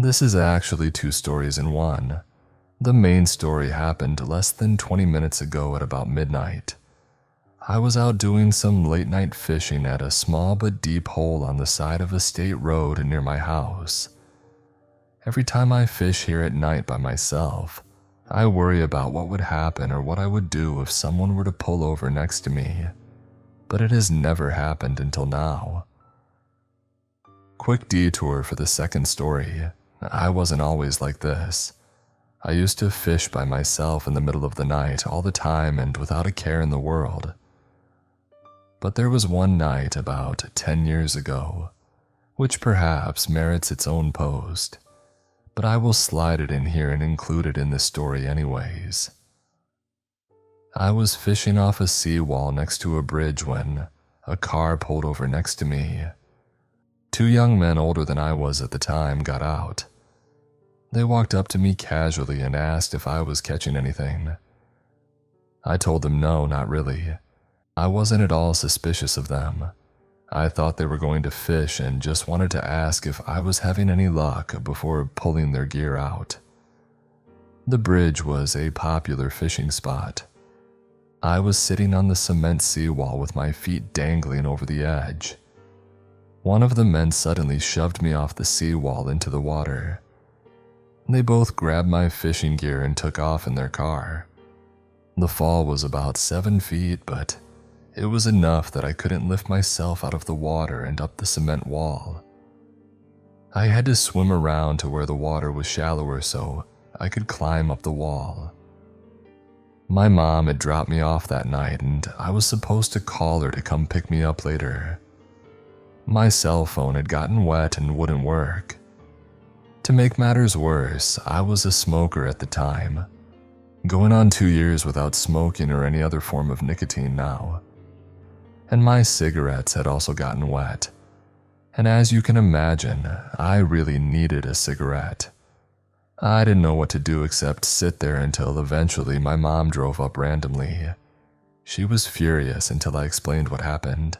This is actually two stories in one. The main story happened less than 20 minutes ago at about midnight. I was out doing some late-night fishing at a small but deep hole on the side of a state road near my house. Every time I fish here at night by myself, I worry about what would happen or what I would do if someone were to pull over next to me, but it has never happened until now. Quick detour for the second story. I wasn't always like this. I used to fish by myself in the middle of the night all the time and without a care in the world. But there was one night about 10 years ago, which perhaps merits its own post, but I will slide it in here and include it in this story anyways. I was fishing off a seawall next to a bridge when a car pulled over next to me. Two young men older than I was at the time got out. They walked up to me casually and asked if I was catching anything. I told them no, not really. I wasn't at all suspicious of them. I thought they were going to fish and just wanted to ask if I was having any luck before pulling their gear out. The bridge was a popular fishing spot. I was sitting on the cement seawall with my feet dangling over the edge. One of the men suddenly shoved me off the seawall into the water. They both grabbed my fishing gear and took off in their car. The fall was about 7 feet, but it was enough that I couldn't lift myself out of the water and up the cement wall. I had to swim around to where the water was shallower so I could climb up the wall. My mom had dropped me off that night and I was supposed to call her to come pick me up later. My cell phone had gotten wet and wouldn't work. To make matters worse, I was a smoker at the time, going on 2 years without smoking or any other form of nicotine now. And my cigarettes had also gotten wet. And as you can imagine, I really needed a cigarette. I didn't know what to do except sit there until eventually my mom drove up randomly. She was furious until I explained what happened.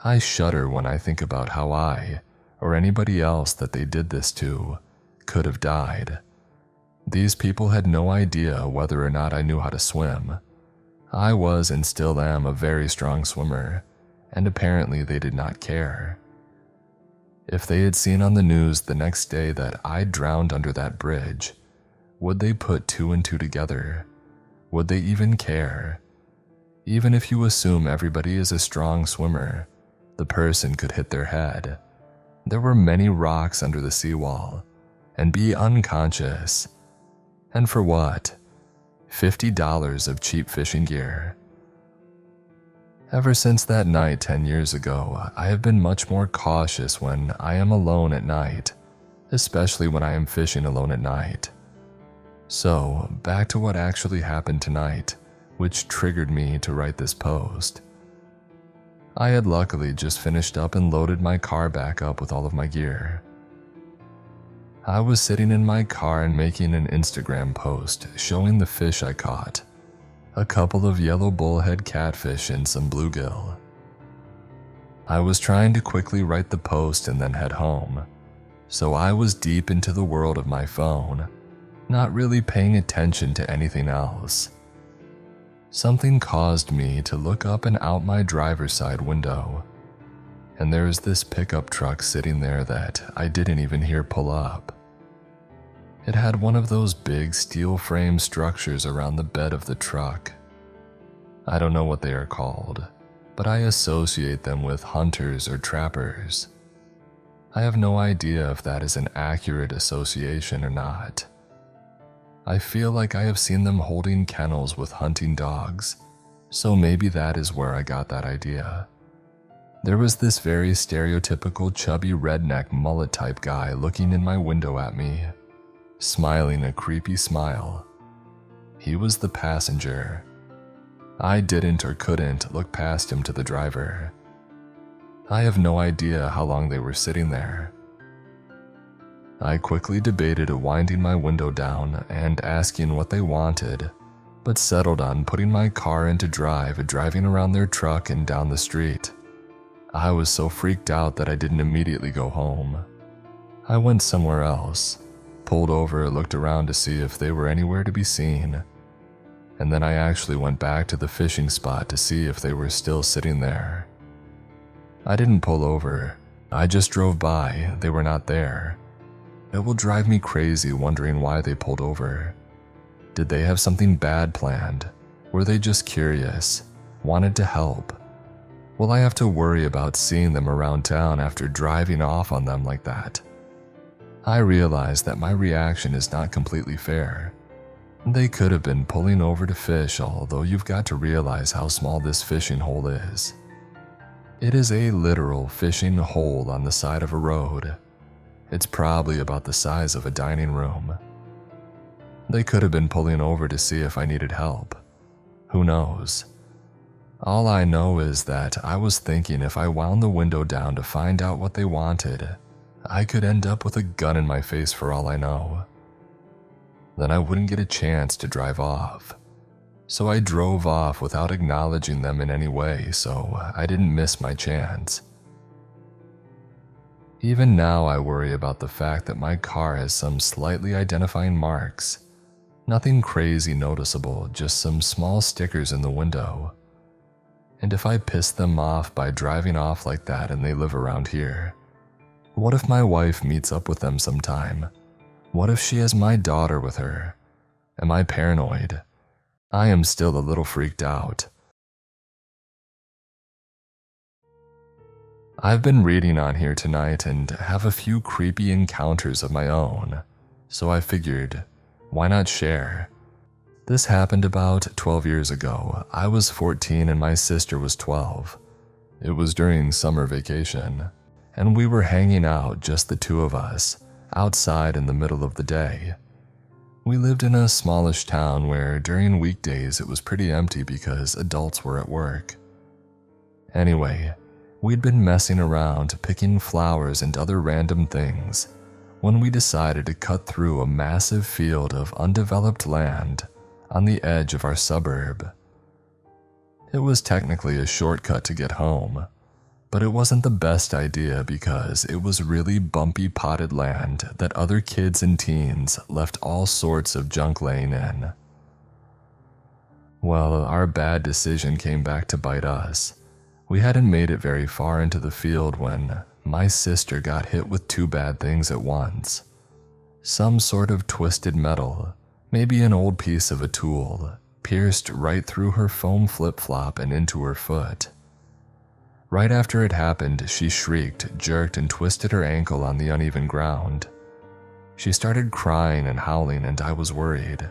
I shudder when I think about how I, or anybody else that they did this to, could have died. These people had no idea whether or not I knew how to swim. I was and still am a very strong swimmer, and apparently they did not care. If they had seen on the news the next day that I drowned under that bridge, would they put 2 and 2 together? Would they even care? Even if you assume everybody is a strong swimmer, the person could hit their head. There were many rocks under the seawall, and be unconscious. And for what? $50 of cheap fishing gear. Ever since that night 10 years ago, I have been much more cautious when I am alone at night, especially when I am fishing alone at night. So, back to what actually happened tonight, which triggered me to write this post. I had luckily just finished up and loaded my car back up with all of my gear. I was sitting in my car and making an Instagram post showing the fish I caught. A couple of yellow bullhead catfish and some bluegill. I was trying to quickly write the post and then head home, so I was deep into the world of my phone, not really paying attention to anything else. Something caused me to look up and out my driver's side window, and there was this pickup truck sitting there that I didn't even hear pull up. It had one of those big steel frame structures around the bed of the truck. I don't know what they are called, but I associate them with hunters or trappers. I have no idea if that is an accurate association or not. I feel like I have seen them holding kennels with hunting dogs, so maybe that is where I got that idea. There was this very stereotypical chubby redneck mullet type guy looking in my window at me, smiling a creepy smile. He was the passenger. I didn't or couldn't look past him to the driver. I have no idea how long they were sitting there. I quickly debated winding my window down and asking what they wanted, but settled on putting my car into drive, driving around their truck and down the street. I was so freaked out that I didn't immediately go home. I went somewhere else, pulled over, looked around to see if they were anywhere to be seen, and then I actually went back to the fishing spot to see if they were still sitting there. I didn't pull over, I just drove by, they were not there. It will drive me crazy wondering why they pulled over. Did they have something bad planned? Were they just curious, wanted to help? Will I have to worry about seeing them around town after driving off on them like that? I realize that my reaction is not completely fair. They could have been pulling over to fish, although you've got to realize how small this fishing hole is. It is a literal fishing hole on the side of a road. It's probably about the size of a dining room. They could have been pulling over to see if I needed help. Who knows? All I know is that I was thinking if I wound the window down to find out what they wanted, I could end up with a gun in my face for all I know. Then I wouldn't get a chance to drive off. So I drove off without acknowledging them in any way, so I didn't miss my chance. Even now I worry about the fact that my car has some slightly identifying marks. Nothing crazy noticeable, just some small stickers in the window. And if I piss them off by driving off like that and they live around here, what if my wife meets up with them sometime? What if she has my daughter with her? Am I paranoid? I am still a little freaked out. I've been reading on here tonight and have a few creepy encounters of my own, so I figured, why not share? This happened about 12 years ago. I was 14 and my sister was 12. It was during summer vacation, and we were hanging out, just the two of us, outside in the middle of the day. We lived in a smallish town where during weekdays it was pretty empty because adults were at work. Anyway, we'd been messing around, picking flowers and other random things, when we decided to cut through a massive field of undeveloped land on the edge of our suburb. It was technically a shortcut to get home, but it wasn't the best idea because it was really bumpy potted land that other kids and teens left all sorts of junk laying in. Well, our bad decision came back to bite us. We hadn't made it very far into the field when my sister got hit with two bad things at once. Some sort of twisted metal, maybe an old piece of a tool, pierced right through her foam flip-flop and into her foot. Right after it happened, she shrieked, jerked, and twisted her ankle on the uneven ground. She started crying and howling, and I was worried.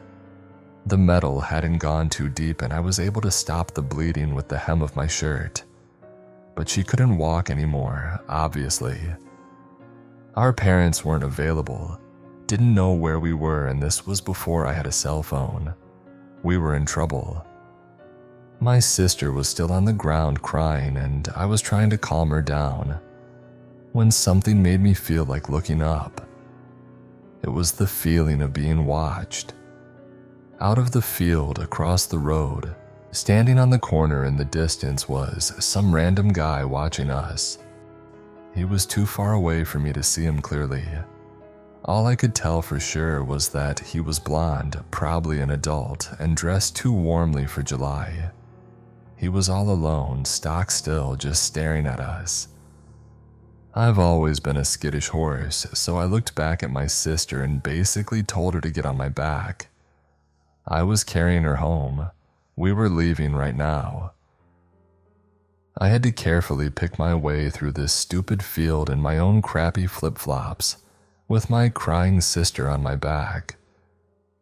The metal hadn't gone too deep, and I was able to stop the bleeding with the hem of my shirt. But she couldn't walk anymore, obviously. Our parents weren't available, didn't know where we were, and this was before I had a cell phone. We were in trouble. My sister was still on the ground crying, and I was trying to calm her down, when something made me feel like looking up. It was the feeling of being watched. Out of the field across the road, standing on the corner in the distance, was some random guy watching us. He was too far away for me to see him clearly. All I could tell for sure was that he was blonde, probably an adult, and dressed too warmly for July. He was all alone, stock still, just staring at us. I've always been a skittish horse, so I looked back at my sister and basically told her to get on my back. I was carrying her home. We were leaving right now. I had to carefully pick my way through this stupid field in my own crappy flip-flops, with my crying sister on my back.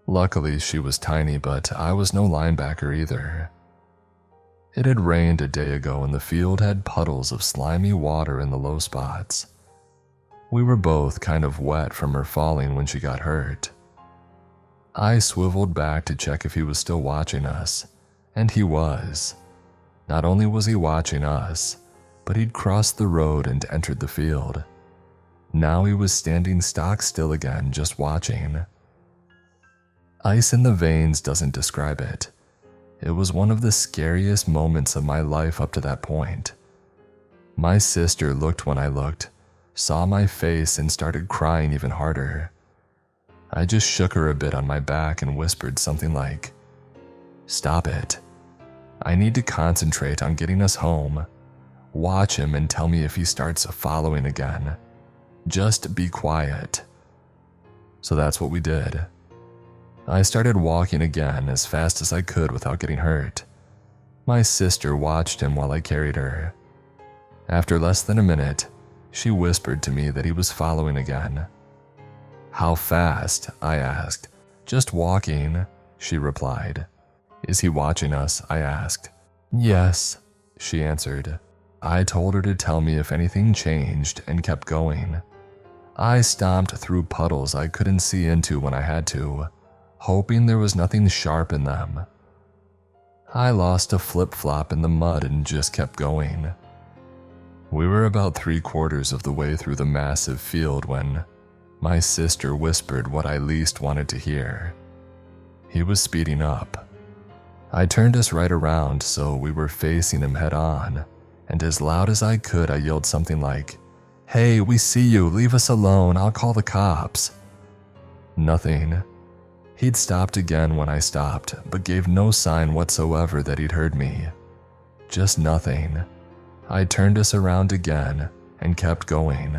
Luckily, she was tiny, but I was no linebacker either. It had rained a day ago and the field had puddles of slimy water in the low spots. We were both kind of wet from her falling when she got hurt. I swiveled back to check if he was still watching us, and he was. Not only was he watching us, but he'd crossed the road and entered the field. Now he was standing stock still again, just watching. Ice in the veins doesn't describe it. It was one of the scariest moments of my life up to that point. My sister looked when I looked, saw my face and started crying even harder. I just shook her a bit on my back and whispered something like, "Stop it. I need to concentrate on getting us home. Watch him and tell me if he starts following again. Just be quiet." So that's what we did. I started walking again as fast as I could without getting hurt. My sister watched him while I carried her. After less than a minute, she whispered to me that he was following again. "How fast?" I asked. "Just walking," she replied. "Is he watching us?" I asked. "Yes," she answered. I told her to tell me if anything changed and kept going. I stomped through puddles I couldn't see into when I had to, hoping there was nothing sharp in them. I lost a flip-flop in the mud and just kept going. We were about 3/4 of the way through the massive field when my sister whispered what I least wanted to hear. He was speeding up. I turned us right around so we were facing him head on, and as loud as I could I yelled something like, "Hey, we see you, leave us alone, I'll call the cops." Nothing. He'd stopped again when I stopped, but gave no sign whatsoever that he'd heard me. Just nothing. I turned us around again and kept going.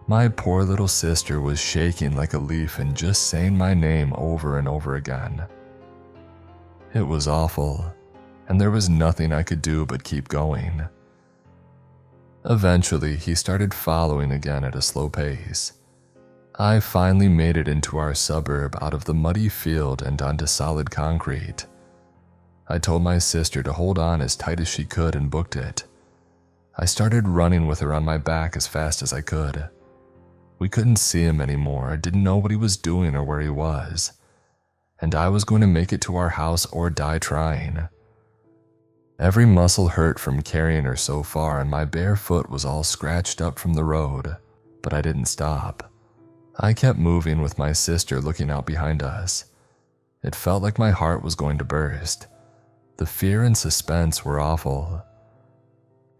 My poor little sister was shaking like a leaf and just saying my name over and over again. It was awful, and there was nothing I could do but keep going. Eventually, he started following again at a slow pace. I finally made it into our suburb out of the muddy field and onto solid concrete. I told my sister to hold on as tight as she could and booked it. I started running with her on my back as fast as I could. We couldn't see him anymore, didn't know what he was doing or where he was, and I was going to make it to our house or die trying. Every muscle hurt from carrying her so far, and my bare foot was all scratched up from the road, but I didn't stop. I kept moving with my sister looking out behind us. It felt like my heart was going to burst. The fear and suspense were awful.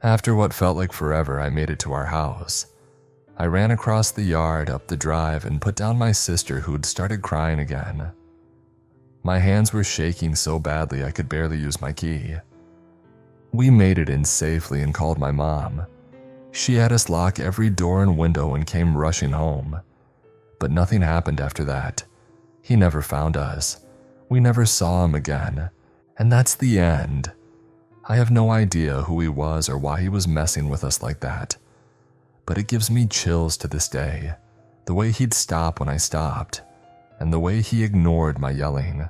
After what felt like forever, I made it to our house. I ran across the yard, up the drive, and put down my sister who'd started crying again. My hands were shaking so badly I could barely use my key. We made it in safely and called my mom. She had us lock every door and window and came rushing home. But nothing happened after that. He never found us. We never saw him again. And that's the end. I have no idea who he was or why he was messing with us like that. But it gives me chills to this day. The way he'd stop when I stopped, and the way he ignored my yelling.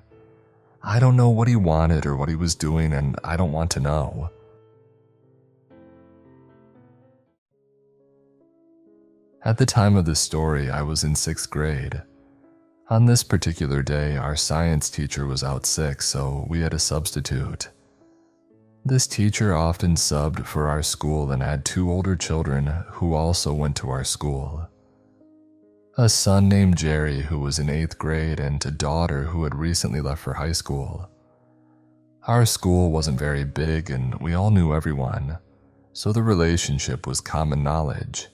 I don't know what he wanted or what he was doing, and I don't want to know. At the time of this story, I was in 6th grade. On this particular day, our science teacher was out sick, so we had a substitute. This teacher often subbed for our school and had 2 older children who also went to our school. A son named Jerry who was in 8th grade and a daughter who had recently left for high school. Our school wasn't very big and we all knew everyone, so the relationship was common knowledge.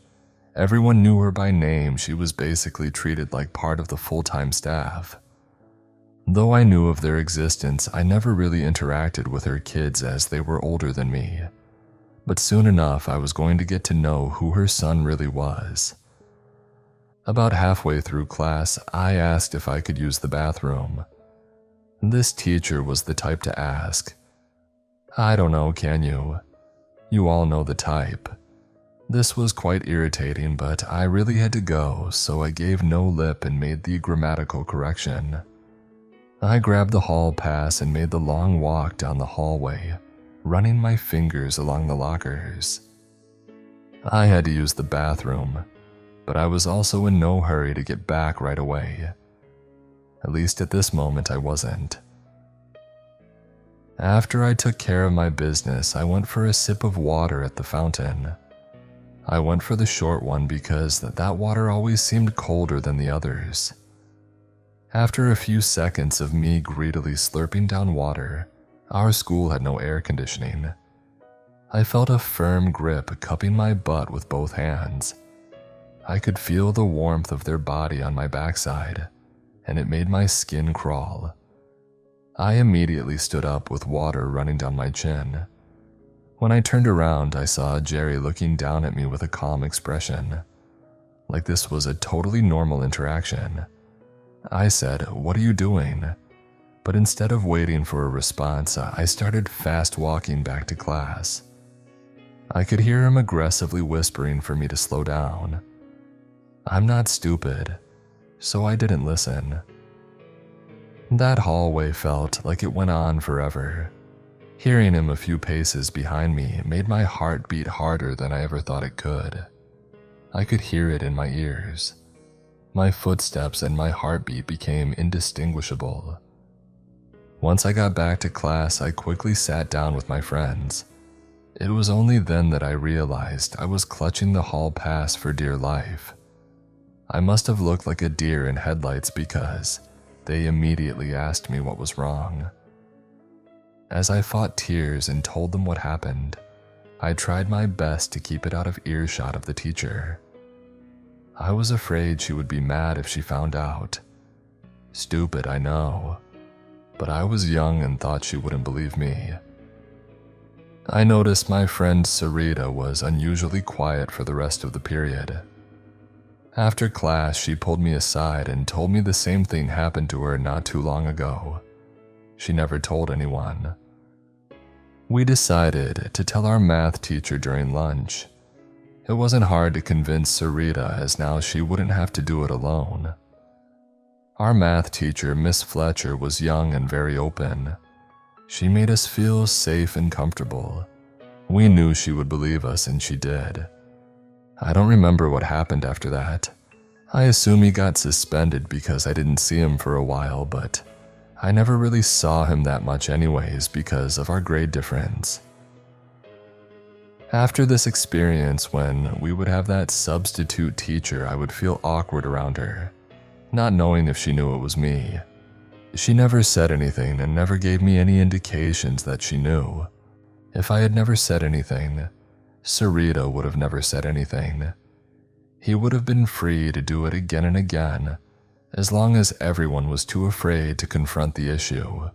Everyone knew her by name. She was basically treated like part of the full-time staff. Though I knew of their existence, I never really interacted with her kids as they were older than me. But soon enough, I was going to get to know who her son really was. About halfway through class, I asked if I could use the bathroom. This teacher was the type to ask, "I don't know, can you? You all know the type." This was quite irritating, but I really had to go, so I gave no lip and made the grammatical correction. I grabbed the hall pass and made the long walk down the hallway, running my fingers along the lockers. I had to use the bathroom, but I was also in no hurry to get back right away. At least at this moment I wasn't. After I took care of my business, I went for a sip of water at the fountain. I went for the short one because that water always seemed colder than the others. After a few seconds of me greedily slurping down water, our school had no air conditioning. I felt a firm grip cupping my butt with both hands. I could feel the warmth of their body on my backside, and it made my skin crawl. I immediately stood up with water running down my chin. When I turned around, I saw Jerry looking down at me with a calm expression, like this was a totally normal interaction. I said, "What are you doing?" But instead of waiting for a response, I started fast walking back to class. I could hear him aggressively whispering for me to slow down. I'm not stupid, so I didn't listen. That hallway felt like it went on forever. Hearing him a few paces behind me made my heart beat harder than I ever thought it could. I could hear it in my ears. My footsteps and my heartbeat became indistinguishable. Once I got back to class, I quickly sat down with my friends. It was only then that I realized I was clutching the hall pass for dear life. I must have looked like a deer in headlights because they immediately asked me what was wrong. As I fought tears and told them what happened, I tried my best to keep it out of earshot of the teacher. I was afraid she would be mad if she found out. Stupid, I know, but I was young and thought she wouldn't believe me. I noticed my friend Sarita was unusually quiet for the rest of the period. After class, she pulled me aside and told me the same thing happened to her not too long ago. She never told anyone. We decided to tell our math teacher during lunch. It wasn't hard to convince Sarita, as now she wouldn't have to do it alone. Our math teacher, Miss Fletcher, was young and very open. She made us feel safe and comfortable. We knew she would believe us, and she did. I don't remember what happened after that. I assume he got suspended because I didn't see him for a while, but I never really saw him that much anyways because of our grade difference. After this experience, when we would have that substitute teacher, I would feel awkward around her, not knowing if she knew it was me. She never said anything and never gave me any indications that she knew. If I had never said anything, Sarita would have never said anything. He would have been free to do it again and again, as long as everyone was too afraid to confront the issue.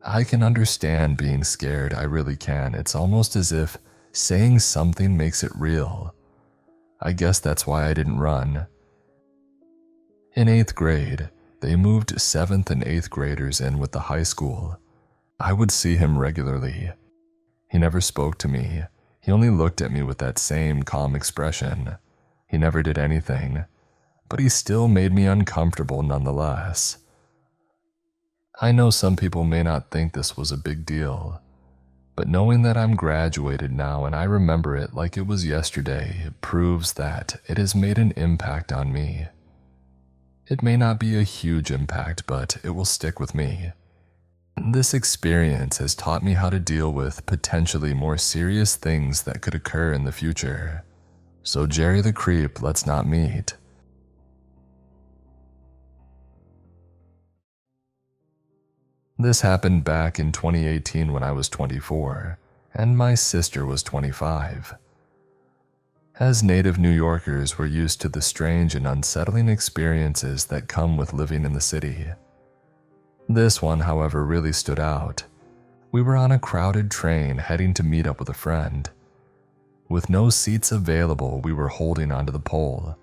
I can understand being scared, I really can. It's almost as if saying something makes it real. I guess that's why I didn't run. In 8th grade, they moved 7th and 8th graders in with the high school. I would see him regularly. He never spoke to me. He only looked at me with that same calm expression. He never did anything, but he still made me uncomfortable nonetheless. I know some people may not think this was a big deal, but knowing that I'm graduated now and I remember it like it was yesterday proves that it has made an impact on me. It may not be a huge impact, but it will stick with me. This experience has taught me how to deal with potentially more serious things that could occur in the future. So Jerry the Creep, let's not meet. This happened back in 2018 when I was 24, and my sister was 25. As native New Yorkers, we're used to the strange and unsettling experiences that come with living in the city. This one, however, really stood out. We were on a crowded train heading to meet up with a friend. With no seats available, we were holding onto the pole.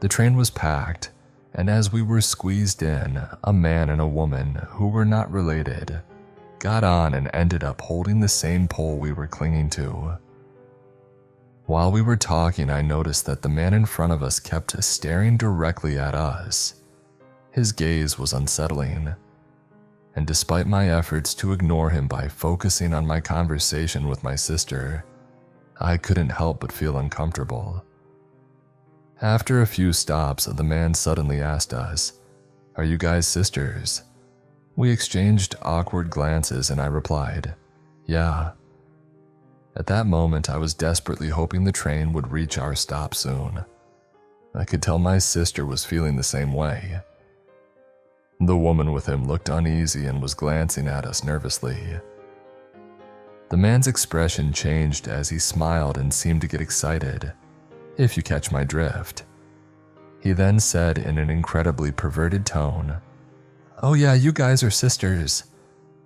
The train was packed, and as we were squeezed in, a man and a woman who were not related got on and ended up holding the same pole we were clinging to. While we were talking, I noticed that the man in front of us kept staring directly at us. His gaze was unsettling, and despite my efforts to ignore him by focusing on my conversation with my sister, I couldn't help but feel uncomfortable. After a few stops, the man suddenly asked us, "Are you guys sisters?" We exchanged awkward glances and I replied, "Yeah." At that moment, I was desperately hoping the train would reach our stop soon. I could tell my sister was feeling the same way. The woman with him looked uneasy and was glancing at us nervously. The man's expression changed as he smiled and seemed to get excited. if you catch my drift. He then said in an incredibly perverted tone, "Oh yeah, you guys are sisters."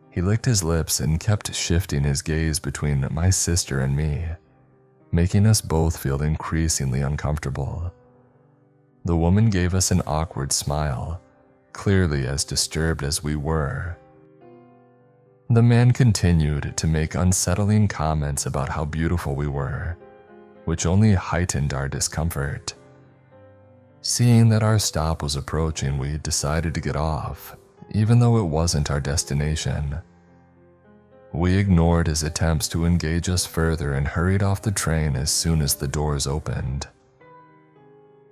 He licked his lips and kept shifting his gaze between my sister and me, making us both feel increasingly uncomfortable. The woman gave us an awkward smile, clearly as disturbed as we were. The man continued to make unsettling comments about how beautiful we were, which only heightened our discomfort. Seeing that our stop was approaching, we decided to get off, even though it wasn't our destination. We ignored his attempts to engage us further and hurried off the train as soon as the doors opened.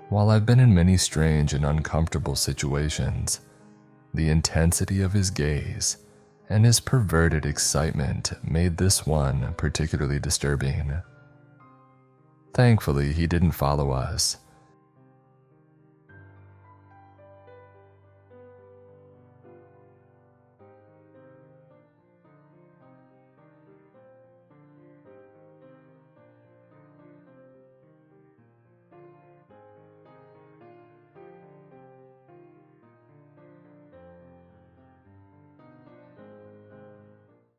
While I've been in many strange and uncomfortable situations, the intensity of his gaze and his perverted excitement made this one particularly disturbing. Thankfully, he didn't follow us,